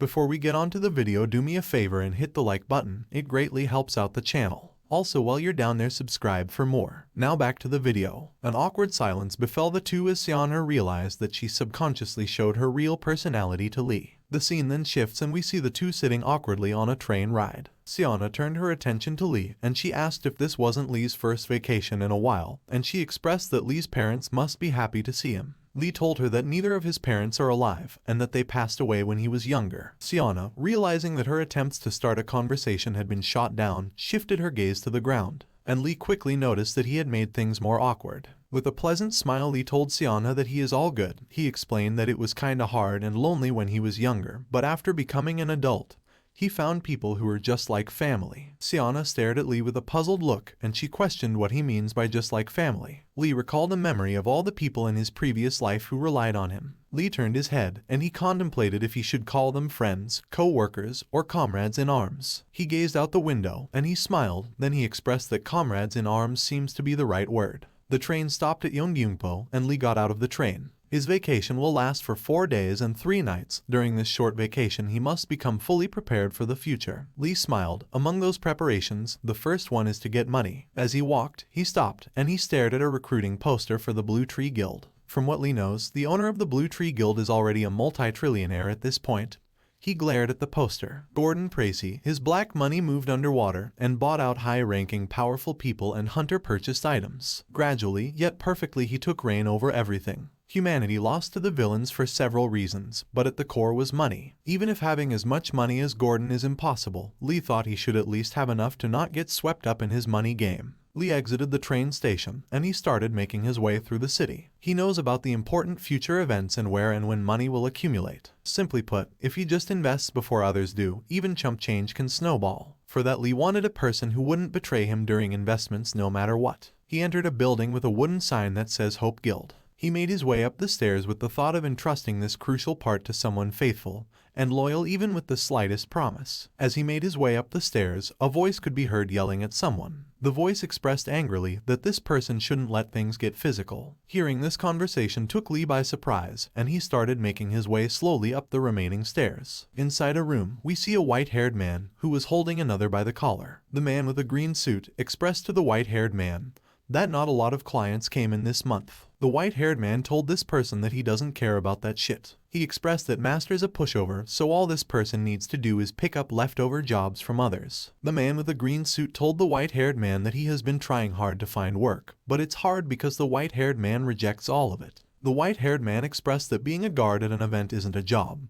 Before we get on to the video, do me a favor and hit the like button, it greatly helps out the channel. Also, while you're down there, subscribe for more. Now back to the video. An awkward silence befell the two as Seona realized that she subconsciously showed her real personality to Lee. The scene then shifts and we see the two sitting awkwardly on a train ride. Seona turned her attention to Lee and she asked if this wasn't Lee's first vacation in a while, and she expressed that Lee's parents must be happy to see him. Lee told her that neither of his parents are alive and that they passed away when he was younger. Seona, realizing that her attempts to start a conversation had been shot down, shifted her gaze to the ground, and Lee quickly noticed that he had made things more awkward. With a pleasant smile, Lee told Seona that he is all good. He explained that it was kinda hard and lonely when he was younger, but after becoming an adult, he found people who were just like family. Seona stared at Lee with a puzzled look, and she questioned what he means by just like family. Lee recalled a memory of all the people in his previous life who relied on him. Lee turned his head, and he contemplated if he should call them friends, co-workers, or comrades in arms. He gazed out the window, and he smiled, then he expressed that comrades in arms seems to be the right word. The train stopped at Yongyungpo, and Lee got out of the train. His vacation will last for 4 days and 3 nights. During this short vacation, he must become fully prepared for the future. Lee smiled. Among those preparations, the first one is to get money. As he walked, he stopped, and he stared at a recruiting poster for the Blue Tree Guild. From what Lee knows, the owner of the Blue Tree Guild is already a multi-trillionaire at this point. He glared at the poster. Gordon Tracy, his black money moved underwater and bought out high-ranking powerful people, and Hunter purchased items. Gradually, yet perfectly, he took reign over everything. Humanity lost to the villains for several reasons, but at the core was money. Even if having as much money as Gordon is impossible, Lee thought he should at least have enough to not get swept up in his money game. Lee exited the train station, and he started making his way through the city. He knows about the important future events and where and when money will accumulate. Simply put, if he just invests before others do, even chump change can snowball. For that, Lee wanted a person who wouldn't betray him during investments no matter what. He entered a building with a wooden sign that says Hope Guild. He made his way up the stairs with the thought of entrusting this crucial part to someone faithful and loyal, even with the slightest promise. As he made his way up the stairs, a voice could be heard yelling at someone. The voice expressed angrily that this person shouldn't let things get physical. Hearing this conversation took Lee by surprise, and he started making his way slowly up the remaining stairs. Inside a room, we see a white-haired man who was holding another by the collar. The man with a green suit expressed to the white-haired man that not a lot of clients came in this month. The white-haired man told this person that he doesn't care about that shit. He expressed that Master's a pushover, so all this person needs to do is pick up leftover jobs from others. The man with the green suit told the white-haired man that he has been trying hard to find work, but it's hard because the white-haired man rejects all of it. The white-haired man expressed that being a guard at an event isn't a job,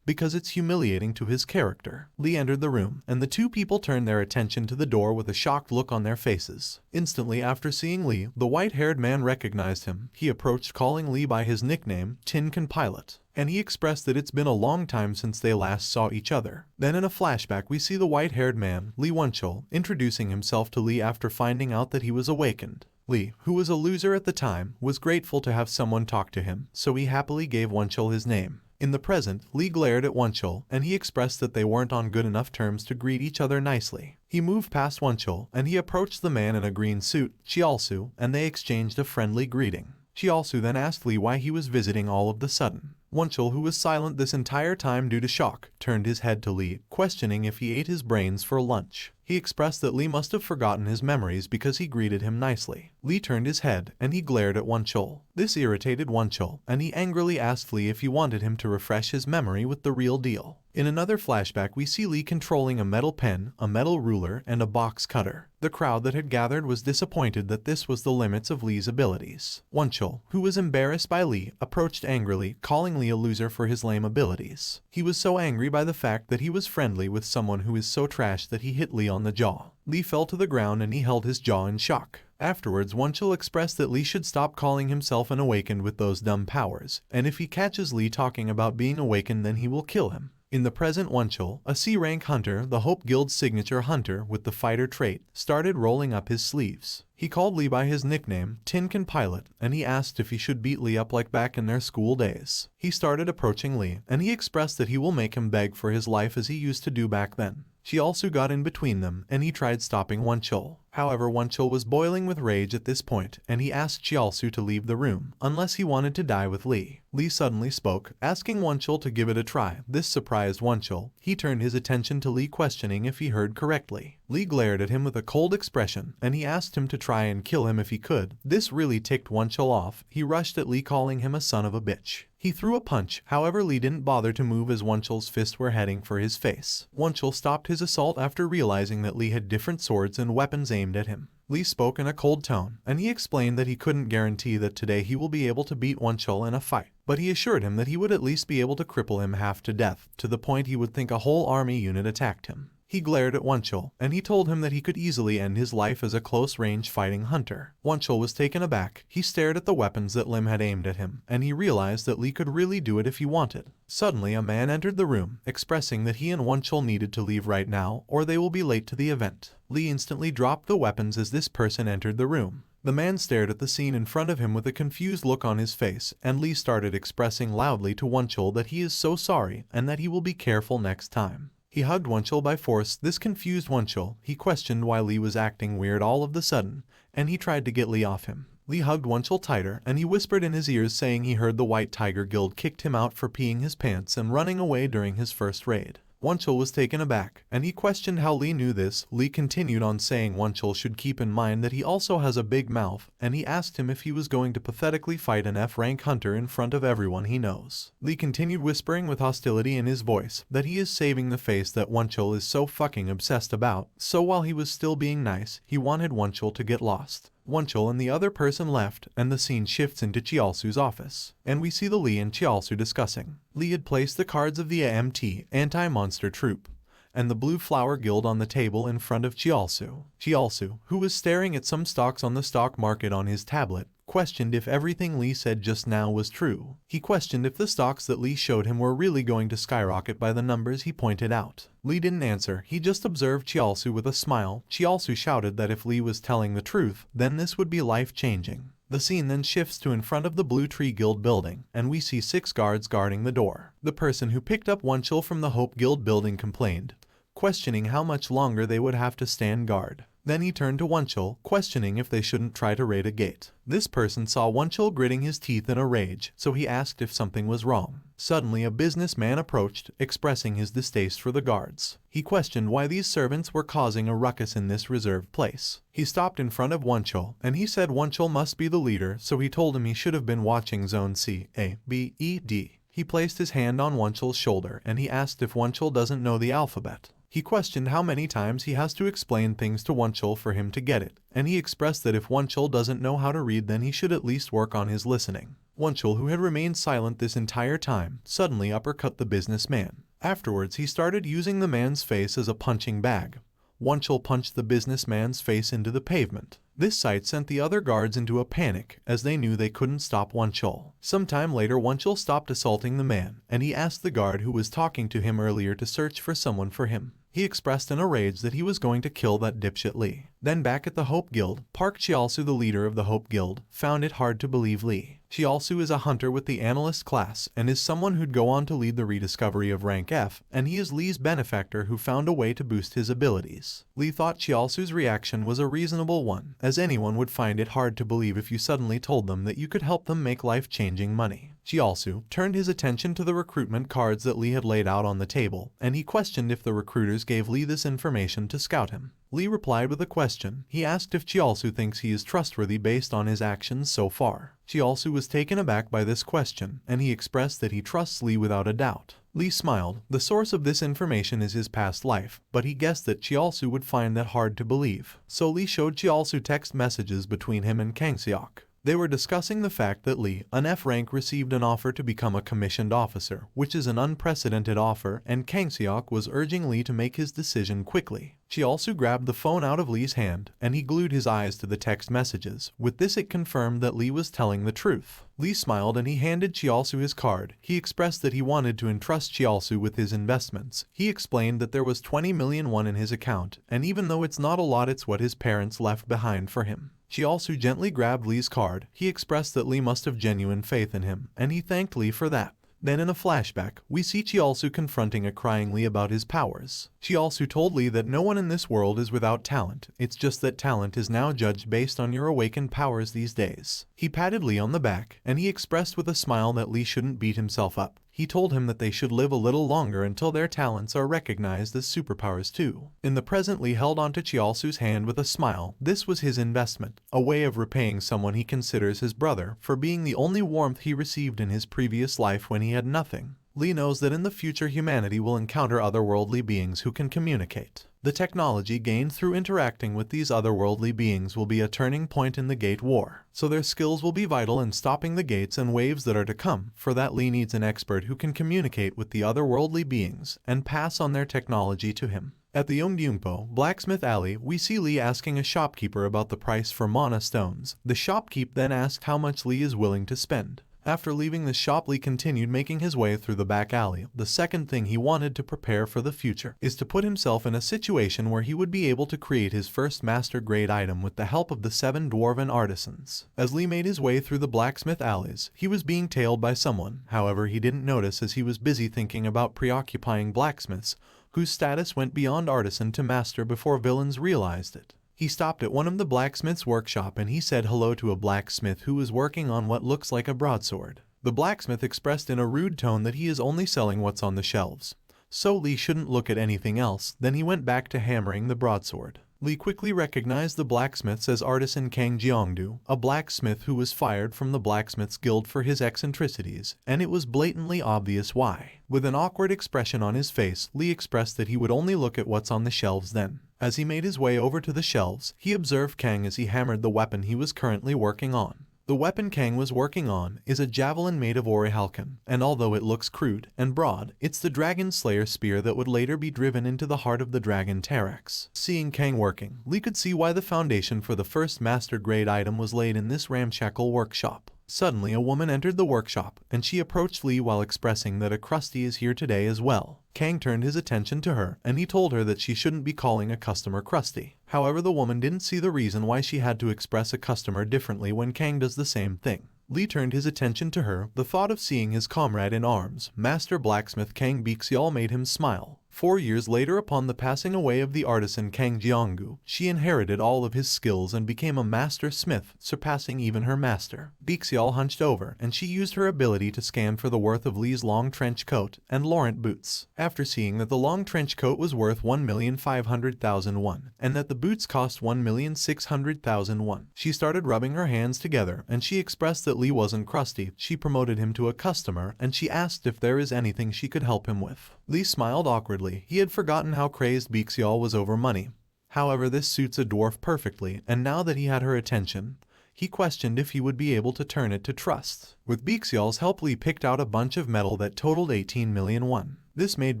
because it's humiliating to his character. Lee entered the room, and the two people turned their attention to the door with a shocked look on their faces. Instantly after seeing Lee, the white-haired man recognized him. He approached, calling Lee by his nickname, Tin Can Pilot, and he expressed that it's been a long time since they last saw each other. Then in a flashback, we see the white-haired man, Lee Wonchul, introducing himself to Lee after finding out that he was awakened. Lee, who was a loser at the time, was grateful to have someone talk to him, so he happily gave Wonchul his name. In the present, Lee glared at Wonchul, and he expressed that they weren't on good enough terms to greet each other nicely. He moved past Wonchul, and he approached the man in a green suit, Chialsu, and they exchanged a friendly greeting. Chialsu then asked Lee why he was visiting all of the sudden. Wonchul, who was silent this entire time due to shock, turned his head to Lee, questioning if he ate his brains for lunch. He expressed that Lee must have forgotten his memories because he greeted him nicely. Lee turned his head, and he glared at Wonchul. This irritated Wonchul, and he angrily asked Lee if he wanted him to refresh his memory with the real deal. In another flashback, we see Lee controlling a metal pen, a metal ruler, and a box cutter. The crowd that had gathered was disappointed that this was the limits of Lee's abilities. Wonchul, who was embarrassed by Lee, approached angrily, calling Lee a loser for his lame abilities. He was so angry by the fact that he was friendly with someone who is so trash that he hit Lee on the jaw. Lee fell to the ground and he held his jaw in shock. Afterwards, Wonchul expressed that Lee should stop calling himself an awakened with those dumb powers, and if he catches Lee talking about being awakened, then he will kill him. In the present, Wonchul, a C-rank hunter, the Hope Guild's signature hunter with the fighter trait, started rolling up his sleeves. He called Lee by his nickname, Tin Can Pilot, and he asked if he should beat Lee up like back in their school days. He started approaching Lee, and he expressed that he will make him beg for his life as he used to do back then. She also got in between them, and he tried stopping Wonchul. However, Wonchul was boiling with rage at this point, and he asked Chiaosu to leave the room, unless he wanted to die with Li. Li suddenly spoke, asking Wonchul to give it a try. This surprised Wonchul. He turned his attention to Li, questioning if he heard correctly. Li glared at him with a cold expression, and he asked him to try and kill him if he could. This really ticked Wonchul off. He rushed at Li, calling him a son of a bitch. He threw a punch, however Li didn't bother to move as Wonchul's fists were heading for his face. Wonchul stopped his assault after realizing that Li had different swords and weapons aimed at him. Li spoke in a cold tone, and he explained that he couldn't guarantee that today he will be able to beat Wonchul in a fight, but he assured him that he would at least be able to cripple him half to death, to the point he would think a whole army unit attacked him. He glared at Wonchul, and he told him that he could easily end his life as a close-range fighting hunter. Wonchul was taken aback. He stared at the weapons that Lim had aimed at him, and he realized that Li could really do it if he wanted. Suddenly, a man entered the room, expressing that he and Wonchul needed to leave right now, or they will be late to the event. Li instantly dropped the weapons as this person entered the room. The man stared at the scene in front of him with a confused look on his face, and Li started expressing loudly to Wonchul that he is so sorry and that he will be careful next time. He hugged Wonchul by force. This confused Wonchul. He questioned why Li was acting weird all of the sudden, and he tried to get Li off him. Li hugged Wonchul tighter, and he whispered in his ears, saying he heard the White Tiger Guild kicked him out for peeing his pants and running away during his first raid. Wonchul was taken aback, and he questioned how Li knew this. Li continued on, saying Wonchul should keep in mind that he also has a big mouth, and he asked him if he was going to pathetically fight an F-rank hunter in front of everyone he knows. Li continued whispering with hostility in his voice that he is saving the face that Wonchul is so fucking obsessed about, so while he was still being nice, he wanted Wonchul to get lost. Wonchul and the other person left, and the scene shifts into Chiaosu's office, and we see the Li and Chiaosu discussing. Li had placed the cards of the AMT, Anti-Monster Troop, and the Blue Flower Guild on the table in front of Chiaosu. Chiaosu, who was staring at some stocks on the stock market on his tablet, questioned if everything Li said just now was true. He questioned if the stocks that Li showed him were really going to skyrocket by the numbers he pointed out. Li didn't answer. He just observed Chiaosu with a smile. Chiaosu shouted that if Li was telling the truth, then this would be life-changing. The scene then shifts to in front of the Blue Tree Guild building, and we see 6 guards guarding the door. The person who picked up Wonchul from the Hope Guild building complained, questioning how much longer they would have to stand guard. Then he turned to Wonchul, questioning if they shouldn't try to raid a gate. This person saw Wonchul gritting his teeth in a rage, so he asked if something was wrong. Suddenly, a businessman approached, expressing his distaste for the guards. He questioned why these servants were causing a ruckus in this reserved place. He stopped in front of Wonchul, and he said Wonchul must be the leader, so he told him he should have been watching Zone C, A, B, E, D. He placed his hand on Wonchul's shoulder, and he asked if Wonchul doesn't know the alphabet. He questioned how many times he has to explain things to Wonchul for him to get it, and he expressed that if Wonchul doesn't know how to read, then he should at least work on his listening. Wonchul, who had remained silent this entire time, suddenly uppercut the businessman. Afterwards, he started using the man's face as a punching bag. Wonchul punched the businessman's face into the pavement. This sight sent the other guards into a panic, as they knew they couldn't stop Wonchul. Sometime later, Wonchul stopped assaulting the man, and he asked the guard who was talking to him earlier to search for someone for him. He expressed in a rage that he was going to kill that dipshit Li. Then back at the Hope Guild, Park Chiaosu, the leader of the Hope Guild, found it hard to believe Li. Chiaosu is a hunter with the analyst class and is someone who'd go on to lead the rediscovery of rank F, and he is Li's benefactor who found a way to boost his abilities. Li thought Chiaosu's reaction was a reasonable one, as anyone would find it hard to believe if you suddenly told them that you could help them make life-changing money. Chiaosu turned his attention to the recruitment cards that Li had laid out on the table, and he questioned if the recruiters gave Li this information to scout him. Li replied with a question. He asked if Chiaosu thinks he is trustworthy based on his actions so far. Chiaosu was taken aback by this question, and he expressed that he trusts Li without a doubt. Li smiled. The source of this information is his past life, but he guessed that Chiaosu would find that hard to believe. So Li showed Chiaosu text messages between him and Kangseok. They were discussing the fact that Li, an F rank, received an offer to become a commissioned officer, which is an unprecedented offer, and Kangseok was urging Li to make his decision quickly. Chiaosu grabbed the phone out of Li's hand, and he glued his eyes to the text messages. With this, it confirmed that Li was telling the truth. Li smiled and he handed Chiaosu his card. He expressed that he wanted to entrust Chiaosu with his investments. He explained that there was 20 million won in his account, and even though it's not a lot, it's what his parents left behind for him. Chiaosu gently grabbed Li's card. He expressed that Li must have genuine faith in him, and he thanked Li for that. Then in a flashback, we see Chialsu confronting a crying Lee about his powers. Chialsu told Lee that no one in this world is without talent, it's just that talent is now judged based on your awakened powers these days. He patted Lee on the back, and he expressed with a smile that Lee shouldn't beat himself up. He told him that they should live a little longer until their talents are recognized as superpowers too. In the present, Lee held onto Chialsu's hand with a smile. This was his investment, a way of repaying someone he considers his brother for being the only warmth he received in his previous life when he had nothing. Lee knows that in the future humanity will encounter otherworldly beings who can communicate. The technology gained through interacting with these otherworldly beings will be a turning point in the Gate War, so their skills will be vital in stopping the gates and waves that are to come. For that, Lee needs an expert who can communicate with the otherworldly beings and pass on their technology to him. At the Yongdyungpo Blacksmith Alley, we see Lee asking a shopkeeper about the price for mana stones. The shopkeep then asked how much Lee is willing to spend. After leaving the shop, Lee continued making his way through the back alley. The second thing he wanted to prepare for the future is to put himself in a situation where he would be able to create his first master-grade item with the help of the 7 dwarven artisans. As Lee made his way through the blacksmith alleys, he was being tailed by someone. However, he didn't notice as he was busy thinking about preoccupying blacksmiths, whose status went beyond artisan to master before villains realized it. He stopped at one of the blacksmith's workshop and he said hello to a blacksmith who was working on what looks like a broadsword. The blacksmith expressed in a rude tone that he is only selling what's on the shelves, so Lee shouldn't look at anything else. Then he went back to hammering the broadsword. Lee quickly recognized the blacksmiths as artisan Kang Jeongdu, a blacksmith who was fired from the Blacksmiths Guild for his eccentricities, and it was blatantly obvious why. With an awkward expression on his face, Lee expressed that he would only look at what's on the shelves then. As he made his way over to the shelves, he observed Kang as he hammered the weapon he was currently working on. The weapon Kang was working on is a javelin made of orichalcum, and although it looks crude and broad, it's the Dragon Slayer spear that would later be driven into the heart of the dragon Terax. Seeing Kang working, Lee could see why the foundation for the first master-grade item was laid in this ramshackle workshop. Suddenly, a woman entered the workshop, and she approached Lee while expressing that a Krusty is here today as well. Kang turned his attention to her, and he told her that she shouldn't be calling a customer Krusty. However, the woman didn't see the reason why she had to express a customer differently when Kang does the same thing. Lee turned his attention to her. The thought of seeing his comrade in arms, Master Blacksmith Kang Bixial, made him smile. 4 years later, upon the passing away of the artisan Kang Jeonggu, she inherited all of his skills and became a master smith, surpassing even her master. Bixial hunched over, and she used her ability to scan for the worth of Lee's long trench coat and Laurent boots. After seeing that the long trench coat was worth 1,500,000 won, and that the boots cost 1,600,000 won, she started rubbing her hands together, and she expressed that Lee wasn't crusty. She promoted him to a customer, and she asked if there is anything she could help him with. Lee smiled awkwardly. He had forgotten how crazed Bixial was over money. However, this suits a dwarf perfectly, and now that he had her attention, he questioned if he would be able to turn it to trust. With Bixial's help, Lee picked out a bunch of metal that totaled 18 million won. This made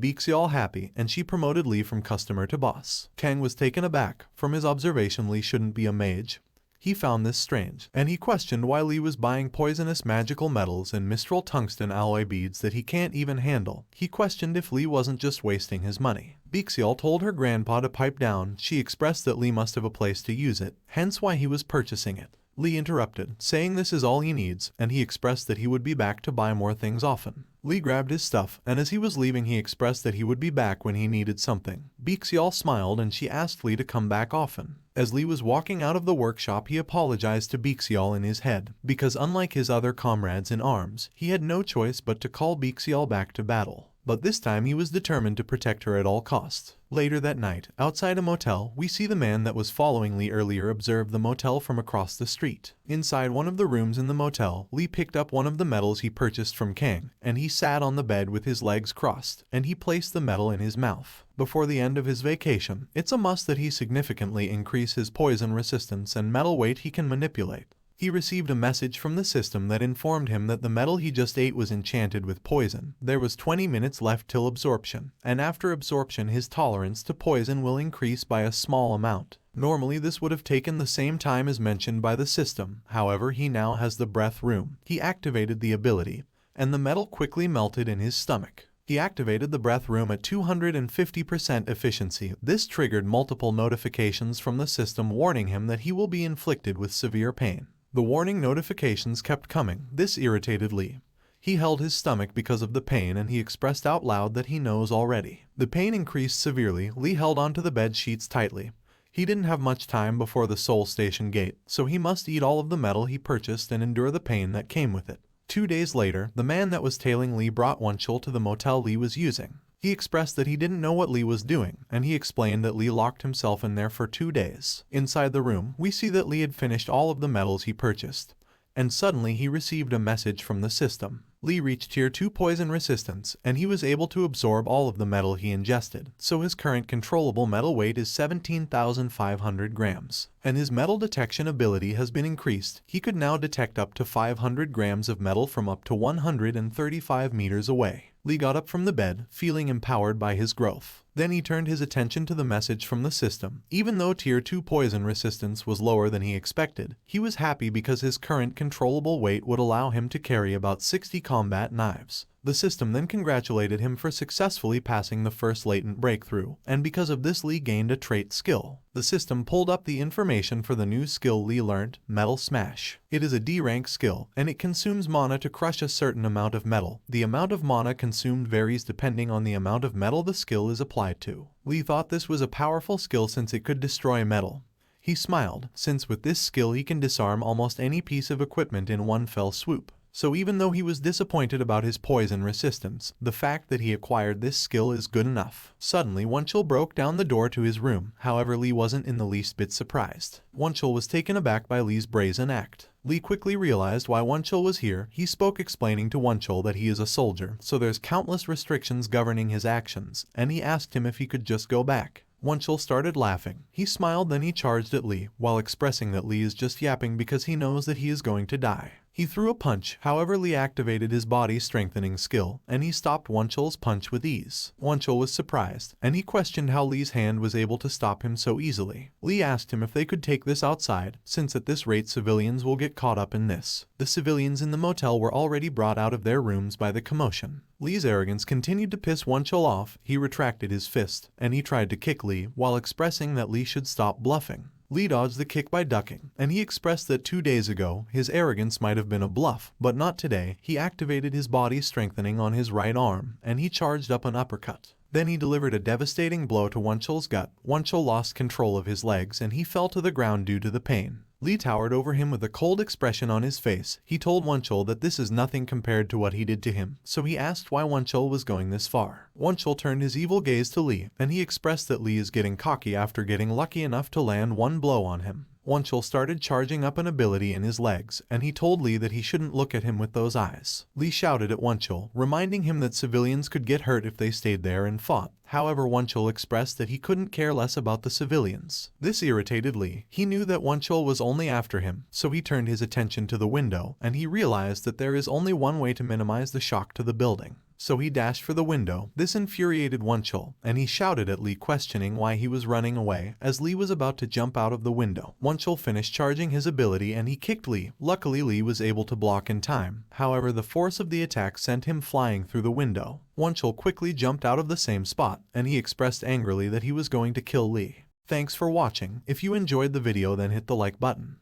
Bixial happy, and she promoted Lee from customer to boss. Kang was taken aback. From his observation, Lee shouldn't be a mage. He found this strange, and he questioned why Lee was buying poisonous magical metals and Mistral tungsten alloy beads that he can't even handle. He questioned if Lee wasn't just wasting his money. Bixial told her grandpa to pipe down. She expressed that Lee must have a place to use it, hence why he was purchasing it. Lee interrupted, saying this is all he needs, and he expressed that he would be back to buy more things often. Lee grabbed his stuff, and as he was leaving, he expressed that he would be back when he needed something. Bixial smiled, and she asked Lee to come back often. As Lee was walking out of the workshop, he apologized to Bixial in his head, because unlike his other comrades in arms, he had no choice but to call Bixial back to battle. But this time he was determined to protect her at all costs. Later that night, outside a motel, we see the man that was following Lee earlier observe the motel from across the street. Inside one of the rooms in the motel, Lee picked up one of the medals he purchased from Kang, and he sat on the bed with his legs crossed, and he placed the medal in his mouth. Before the end of his vacation, it's a must that he significantly increase his poison resistance and metal weight he can manipulate. He received a message from the system that informed him that the metal he just ate was enchanted with poison. There was 20 minutes left till absorption, and after absorption his tolerance to poison will increase by a small amount. Normally this would have taken the same time as mentioned by the system. However, he now has the breath room. He activated the ability, and the metal quickly melted in his stomach. He activated the breath room at 250% efficiency. This triggered multiple notifications from the system warning him that he will be inflicted with severe pain. The warning notifications kept coming. This irritated Lee. He held his stomach because of the pain and he expressed out loud that he knows already. The pain increased severely. Lee held onto the bed sheets tightly. He didn't have much time before the Seoul Station gate, so he must eat all of the metal he purchased and endure the pain that came with it. 2 days later, the man that was tailing Lee brought Wonchul to the motel Lee was using. He expressed that he didn't know what Lee was doing, and he explained that Lee locked himself in there for 2 days. Inside the room, we see that Lee had finished all of the metals he purchased. And suddenly he received a message from the system. Lee reached tier 2 poison resistance, and he was able to absorb all of the metal he ingested, so his current controllable metal weight is 17,500 grams. And his metal detection ability has been increased. He could now detect up to 500 grams of metal from up to 135 meters away. Lee got up from the bed, feeling empowered by his growth. Then he turned his attention to the message from the system. Even though tier 2 poison resistance was lower than he expected, he was happy because his current controllable weight would allow him to carry about 60 combat knives. The system then congratulated him for successfully passing the first latent breakthrough, and because of this Lee gained a trait skill. The system pulled up the information for the new skill Lee learned, Metal Smash. It is a D rank skill, and it consumes mana to crush a certain amount of metal. The amount of mana consumed varies depending on the amount of metal the skill is applied to. Lee thought this was a powerful skill since it could destroy metal. He smiled, since with this skill he can disarm almost any piece of equipment in one fell swoop. So even though he was disappointed about his poison resistance, the fact that he acquired this skill is good enough. Suddenly, Wonchul broke down the door to his room. However, Lee wasn't in the least bit surprised. Wonchul was taken aback by Lee's brazen act. Lee quickly realized why Wonchul was here. He spoke explaining to Wonchul that he is a soldier, so there's countless restrictions governing his actions, and he asked him if he could just go back. Wonchul started laughing. He smiled, then he charged at Lee, while expressing that Lee is just yapping because he knows that he is going to die. He threw a punch, however Lee activated his body strengthening skill, and he stopped Wonchul's punch with ease. Wonchul was surprised, and he questioned how Lee's hand was able to stop him so easily. Lee asked him if they could take this outside, since at this rate civilians will get caught up in this. The civilians in the motel were already brought out of their rooms by the commotion. Lee's arrogance continued to piss Wonchul off. He retracted his fist, and he tried to kick Lee, while expressing that Lee should stop bluffing. Lee dodged the kick by ducking, and he expressed that 2 days ago, his arrogance might have been a bluff, but not today. He activated his body strengthening on his right arm, and he charged up an uppercut. Then he delivered a devastating blow to Wonchul's gut. Wonchul lost control of his legs, and he fell to the ground due to the pain. Lee towered over him with a cold expression on his face. He told Wonchul that this is nothing compared to what he did to him, so he asked why Wonchul was going this far. Wonchul turned his evil gaze to Lee, and he expressed that Lee is getting cocky after getting lucky enough to land one blow on him. Wonchul started charging up an ability in his legs, and he told Lee that he shouldn't look at him with those eyes. Lee shouted at Wonchul, reminding him that civilians could get hurt if they stayed there and fought. However, Wonchul expressed that he couldn't care less about the civilians. This irritated Lee. He knew that Wonchul was only after him, so he turned his attention to the window, and he realized that there is only one way to minimize the shock to the building. So he dashed for the window. This infuriated Wonchul, and he shouted at Lee, questioning why he was running away. As Lee was about to jump out of the window, Wonchul finished charging his ability and he kicked Lee. Luckily, Lee was able to block in time. However, the force of the attack sent him flying through the window. Wonchul quickly jumped out of the same spot, and he expressed angrily that he was going to kill Lee. Thanks for watching. If you enjoyed the video, then hit the like button.